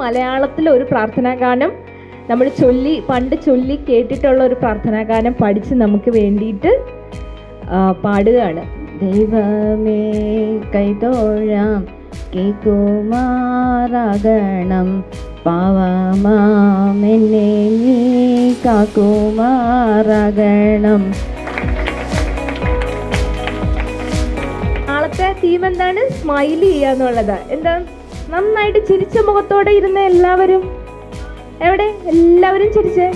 മലയാളത്തിൽ ഒരു പ്രാർത്ഥനാ ഗാനം നമ്മൾ പണ്ട് ചൊല്ലി കേട്ടിട്ടുള്ള ഒരു പ്രാർത്ഥനാ ഗാനം പഠിച്ച് നമുക്ക് വേണ്ടിയിട്ട് പാടുകയാണ്. ദൈവമേ കൈതൊഴാം കേക്കുമാറാകണം, പാവമാമെന്നെ നീ കാക്കുമാറാകണം. നാളത്തെ തീം എന്താണ്? സ്മൈൽ ചെയ്യുക എന്നുള്ളത്. എന്താ? നന്നായിട്ട് ചിരിച്ച മുഖത്തോടെ ഇരുന്ന എല്ലാവരും എവിടെ? എല്ലാവരും ചിരിച്ചേ.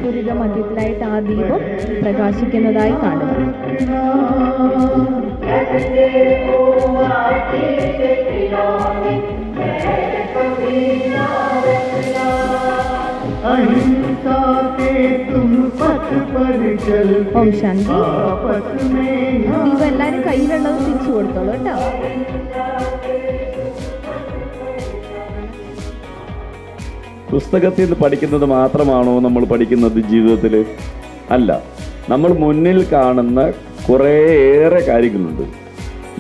പുരിക മധ്യത്തിലായിട്ട് ആ ദീപം പ്രകാശിക്കുന്നതായി കാണുക. ഓം ശാന്തി. ദീപം എല്ലാവരും കയ്യിലുള്ളത് തിരിച്ചു കൊടുത്തോളൂ കേട്ടോ. പുസ്തകത്തിൽ നിന്ന് പഠിക്കുന്നത് മാത്രമാണോ നമ്മൾ പഠിക്കുന്നത് ജീവിതത്തിൽ? അല്ല, നമ്മൾ മുന്നിൽ കാണുന്ന കുറേയേറെ കാര്യങ്ങളുണ്ട്.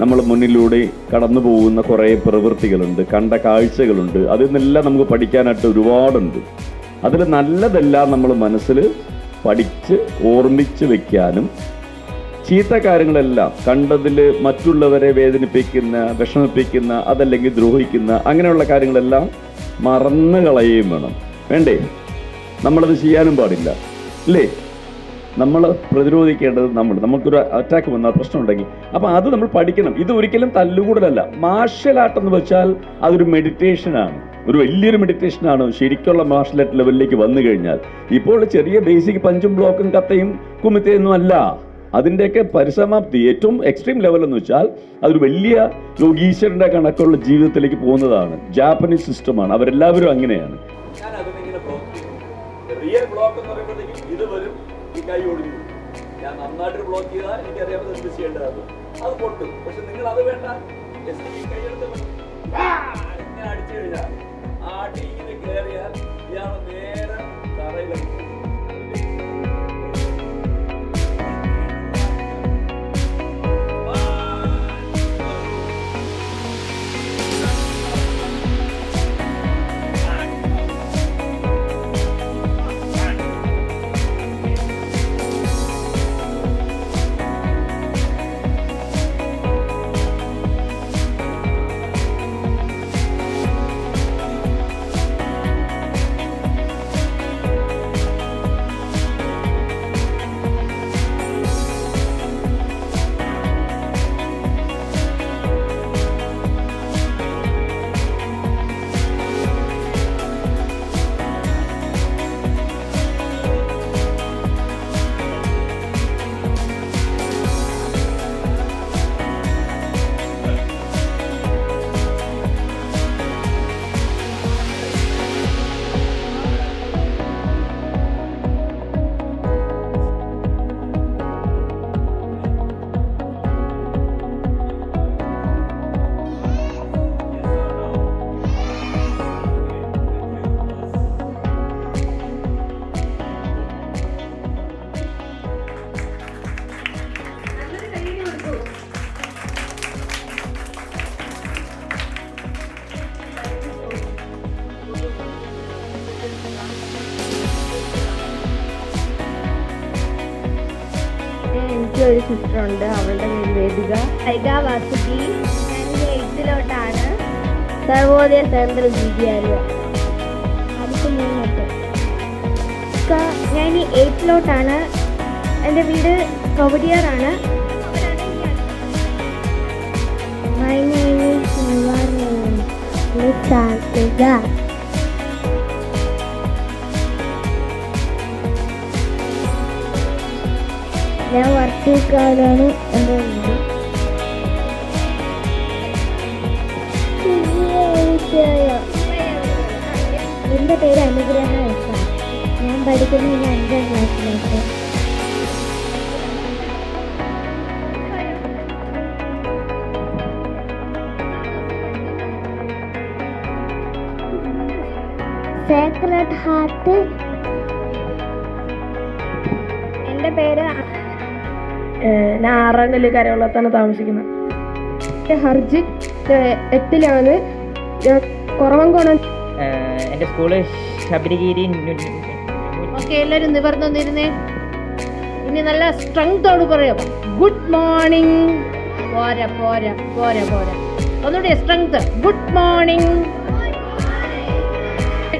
നമ്മൾ മുന്നിലൂടെ കടന്നു പോകുന്ന കുറേ പ്രവൃത്തികളുണ്ട്, കണ്ട കാഴ്ചകളുണ്ട്. അതിൽ നിന്നെല്ലാം നമുക്ക് പഠിക്കാനായിട്ട് ഒരുപാടുണ്ട്. അതിൽ നല്ലതെല്ലാം നമ്മൾ മനസ്സിൽ പഠിച്ച് ഓർമ്മിച്ച് വെക്കാനും, ചീത്ത കാര്യങ്ങളെല്ലാം കണ്ടതിൽ മറ്റുള്ളവരെ വേദനിപ്പിക്കുന്ന, വിഷമിപ്പിക്കുന്ന, അതല്ലെങ്കിൽ ദ്രോഹിക്കുന്ന അങ്ങനെയുള്ള കാര്യങ്ങളെല്ലാം മറന്നു കളയുകയും വേണം. വേണ്ടേ? നമ്മളത് ചെയ്യാനും പാടില്ല, അല്ലേ? നമ്മൾ പ്രതിരോധിക്കേണ്ടത് നമുക്കൊരു അറ്റാക്ക് വന്നാൽ പ്രശ്നമുണ്ടെങ്കിൽ അപ്പോൾ അത് നമ്മൾ പഠിക്കണം. ഇത് ഒരിക്കലും തല്ലുകൂടലല്ല. മാർഷ്യൽ ആർട്ട് എന്ന് വെച്ചാൽ അതൊരു മെഡിറ്റേഷനാണ്, ഒരു വലിയൊരു മെഡിറ്റേഷനാണ്. ശരിക്കുള്ള മാർഷ്യൽ ആർട്ട് ലെവലിലേക്ക് വന്നു കഴിഞ്ഞാൽ ഇപ്പോൾ ചെറിയ ബേസിക് പഞ്ചും ബ്ലോക്കും കത്തയും കുമിത്തയൊന്നും അല്ല. അതിൻ്റെയൊക്കെ പരിസമാപ്തി, ഏറ്റവും എക്സ്ട്രീം ലെവൽ എന്ന് വെച്ചാൽ അതൊരു വലിയ യോഗീശ്വരൻ്റെ കണക്കുള്ള ജീവിതത്തിലേക്ക് പോകുന്നതാണ്. ജാപ്പനീസ് സിസ്റ്റമാണ്, അവരെല്ലാവരും അങ്ങനെയാണ്. ഞാൻ നന്നായിട്ട് ബ്ലോക്ക് ചെയ്താൽ എനിക്കറിയാം എന്ത് ചെയ്യേണ്ടതാണ്. അത് പൊട്ടും. പക്ഷെ നിങ്ങൾ അത് വേണ്ട, കൈയെടുത്ത് ഇങ്ങനെ അടിച്ചു കഴിഞ്ഞാൽ ആ അടി ഇങ്ങനെ കയറിയാൽ ഇയാൾ നേരെ തറയിലേക്ക്. എനിക്കൊരു സിസ്റ്ററുണ്ട്, അവളുടെ പേര് വേദിക. ഐഗ വാസുകി. ഞാൻ 8th സർവോദയ സെൻട്രൽ വിദ്യാലയ. അടുത്ത 3 ഞാൻ 8th എൻ്റെ വീട് കവടിയാറാണ്. My name is Sarthika. ഞാൻ വർത്തിക്കാനാണ് എൻ്റെ വീട്. എൻ്റെ പേര് അനുഗ്രഹ എസ്. ഞാൻ പഠിക്കുന്നത് 5ാം ക്ലാസ്സിലേക്ക്. Sacred heart. എൻ്റെ പേര് ഞാൻ 6ാം കല്ല് കരവളത്താണ് താമസിക്കുന്നത്. ഹർജിത്ത് 8ലാണ്. കുറവൻകോണം. എൻ്റെ സ്കൂള് ശബരിഗിരി. ഓക്കെ, എല്ലാവരും നിവർന്നിരുന്നേ. ഇനി നല്ല സ്ട്രെങ്തോട് പറയാം. Good morning. പോരാ പോരാ പോരാ പോരാ, ഒന്നുകൂടി സ്ട്രെങ്ത്. Good morning.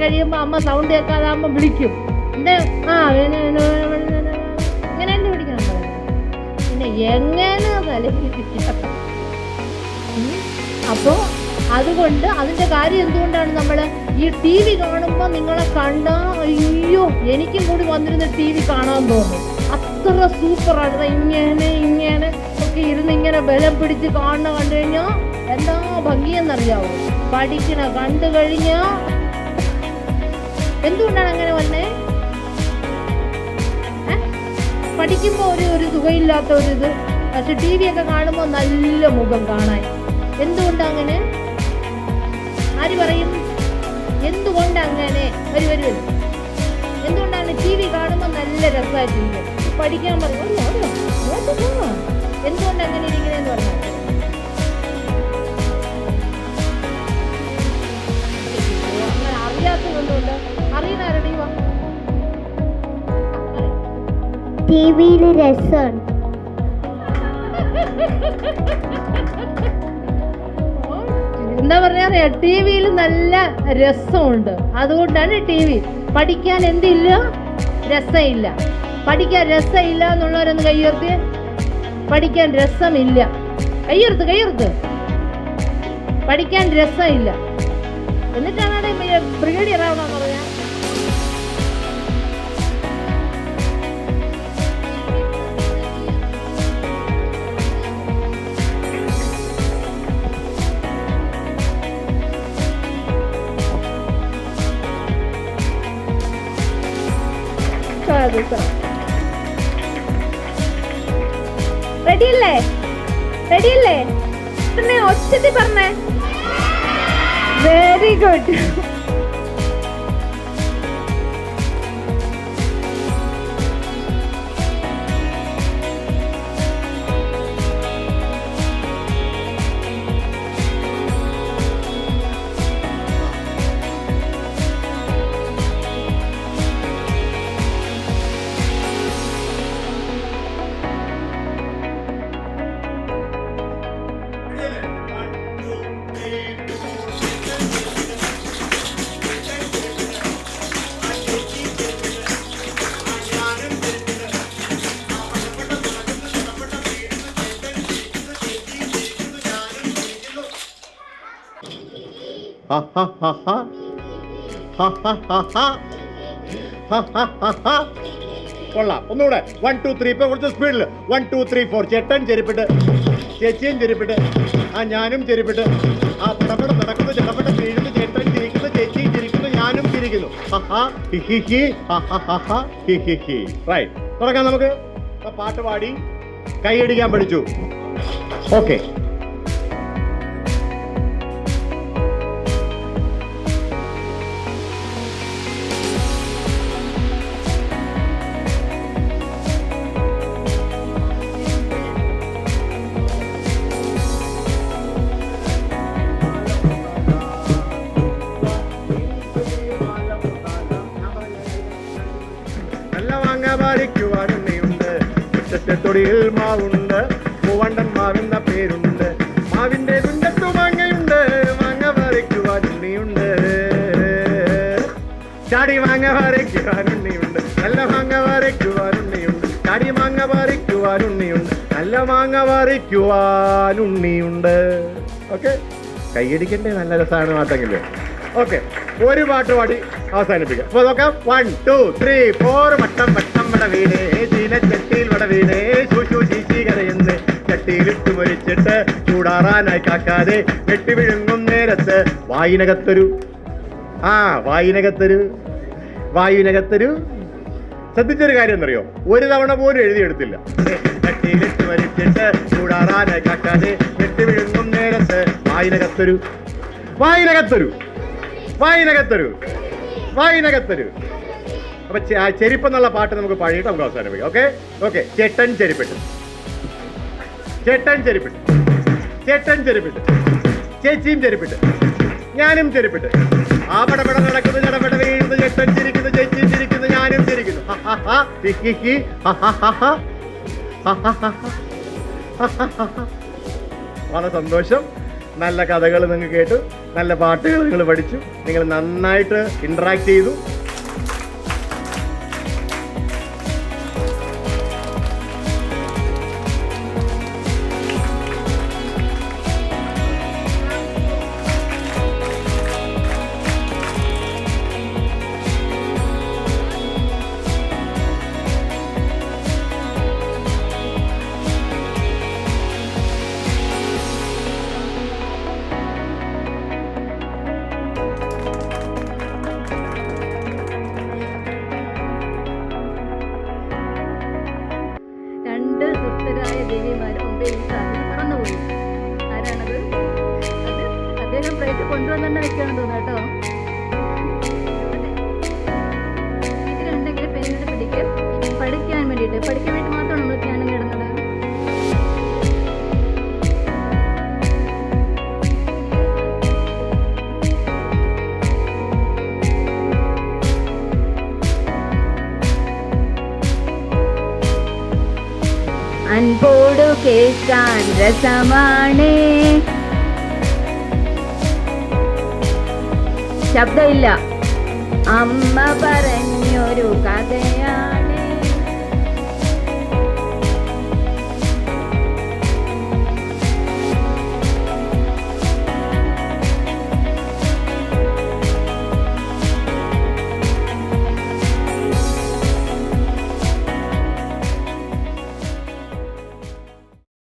കഴിയുമ്പോൾ അമ്മ സൗണ്ട് കേൾക്കാതാകുമ്പോൾ വിളിക്കും. ഇങ്ങനെ തന്നെ വിളിക്കണം. പിന്നെ എങ്ങനെ തലയിരിക്കാം. അപ്പോൾ അതുകൊണ്ട് അതിൻ്റെ കാര്യം എന്തുകൊണ്ടാണ് നമ്മൾ ഈ ടി വി കാണുമ്പോൾ നിങ്ങളെ കണ്ടാൽ അയ്യോ എനിക്കും കൂടി വന്നിരുന്ന് ടി വി കാണാൻ തോന്നും. അത്ര സൂപ്പറാണ്. ഇങ്ങനെ ഇങ്ങനെ ഒക്കെ ഇരുന്ന് ഇങ്ങനെ ബലം പിടിച്ച് കാണുന്ന കണ്ടു കഴിഞ്ഞാൽ എന്താ ഭംഗിയെന്നറിയാവോ? പഠിക്കണ കണ്ടു കഴിഞ്ഞാൽ എന്തുകൊണ്ടാണ് അങ്ങനെ വന്നേ? പഠിക്കുമ്പോൾ ഒരു സുഖമില്ലാത്ത ഒരിത്, പക്ഷെ ടി വി ഒക്കെ കാണുമ്പോൾ നല്ല മുഖം കാണാൻ. എന്തുകൊണ്ടങ്ങനെ? ആര് പറയും എന്തുകൊണ്ടങ്ങനെ? വരും. എന്തുകൊണ്ടാണ് ടി വി കാണുമ്പോൾ നല്ല രസമായിട്ടിരിക്കും, പഠിക്കാൻ പറയും. എന്തുകൊണ്ടങ്ങനെ ഇരിക്കണേന്ന് പറഞ്ഞാൽ അങ്ങനെ അറിയാത്തതുകൊണ്ടുണ്ട്. അറിയുന്നവരുടെ ടി വിയിൽ രസമാണ്. എന്താ പറയാ, ടി വിയിൽ നല്ല രസമുണ്ട്. അതുകൊണ്ടാണ് ടി വി. പഠിക്കാൻ എന്തില്ല? രസമില്ല. പഠിക്കാൻ രസമില്ല എന്നുള്ളവരൊന്ന് കയ്യുയർത്തി. പഠിക്കാൻ രസമില്ല. കയ്യുയർത്ത്. പഠിക്കാൻ രസമില്ല. എന്നിട്ടാണ് ബ്രിഗേഡിയർ ആവണമെന്ന് പറയാ. റെഡിയല്ലേ? ഒച്ചത്തി പറഞ്ഞേ. Very good. കൊള്ളാം. ഒന്നുകൂടെ 1 2 3. ഇപ്പൊ കുറച്ച് സ്പീഡിൽ 1 2 3 4. ചേട്ടൻ ചെരുപ്പിട്ട്, ചേച്ചിയും ചെരുപ്പിട്ട്, ഞാനും ചെരുപ്പിട്ട്, പടപട നടക്കുന്നു, ചടപട വീഴുന്നു, ചേട്ടൻ ചിരിക്കുന്നു, ചേച്ചിയും ചിരിക്കുന്നു, ഞാനും ചിരിക്കുന്നു. റൈറ്റ്, തുടങ്ങാം നമുക്ക്. പാട്ട് പാടി കൈയടിക്കാൻ പഠിച്ചു. ഓക്കെ. തൊടിയിൽ മാവുണ്ട്, മൂവണ്ടൻ മാവെന്ന പേരുണ്ട്, മാവിന്റെ തുണ്ടത്തു മാങ്ങയുണ്ട്, മാങ്ങ പറിക്കുവാൻ ഉണ്ണിയുണ്ട്, ചാടി മാങ്ങ പറിക്കുവാൻ ഉണ്ണിയുണ്ട്, നല്ല മാങ്ങ പറിക്കുവാൻ ഉണ്ണിയുണ്ട്, ചാടി മാങ്ങ നല്ല മാങ്ങ പറിക്കുവാൻ ഉണ്ണിയുണ്ട്. ഓക്കെ, കൈയടിക്കണ്ടേ? നല്ല രസമാണ് പാട്ടെങ്കിലും. ഓക്കെ, ഒരു പാട്ട് പാടി അവസാനിപ്പിക്കാം. അപ്പൊ നോക്കാം. 1 2 3 4. വട്ടം വട്ടം വട വീണേ, ചീനച്ചട്ടിയിൽ വട വീണേ, ശൂശു ശീശി കരയുന്നേ, ചട്ടിയിലിട്ട് മരിച്ചിട്ട് ചൂടാറാനായി കാക്കാതെ വെട്ടി വിഴുങ്ങും നേരത്ത് വായിനകത്തൊരു വായുവിനകത്തൊരു ശ്രദ്ധിച്ചൊരു കാര്യം എന്നറിയോ? ഒരു തവണ പോലും എഴുതിയെടുത്തില്ല. ചട്ടിയിലിട്ട് മരിച്ചിട്ട് ചൂടാറാനായി കാക്കാതെ വെട്ടി വിഴുങ്ങും നേരത്ത് വായിനകത്തൊരു. അപ്പൊ ചെരുപ്പ് എന്നുള്ള പാട്ട് നമുക്ക് പാടിയിട്ട് നമുക്ക് അവസാനിപ്പിക്കാം. Okay okay. ചേട്ടൻ ചെരുപ്പിട്ട്, ചേച്ചിയും ചെരുപ്പിട്ട്, ഞാനും ചെരുപ്പിട്ട്, ആ പടപട നടക്കുന്നു, ചടപട വീഴുന്നു, ചേട്ടൻ ചിരിക്കുന്നു, ചേച്ചിയും ചിരിക്കുന്നു, ഞാനും ചിരിക്കുന്നു. വളരെ സന്തോഷം. നല്ല കഥകൾ നിങ്ങൾ കേട്ടു, നല്ല പാട്ടുകൾ നിങ്ങൾ പഠിച്ചു, നിങ്ങൾ നന്നായിട്ട് ഇന്ററാക്ട് ചെയ്തു. കൊണ്ടുവന്നെ വെക്കണം തോന്നുന്നു കേട്ടോ. ഇതിലുണ്ടെങ്കിൽ പെണ്ണിനെ പിടിക്കും. പഠിക്കാൻ വേണ്ടി മാത്രമാണ് നമ്മൾ ധ്യാനം ഇടുന്നത്. അൻപോടു കേൾക്കാൻ രസമാണ്, ശബ്ദമില്ല, അമ്മ പറഞ്ഞൊരു കഥയാണ്.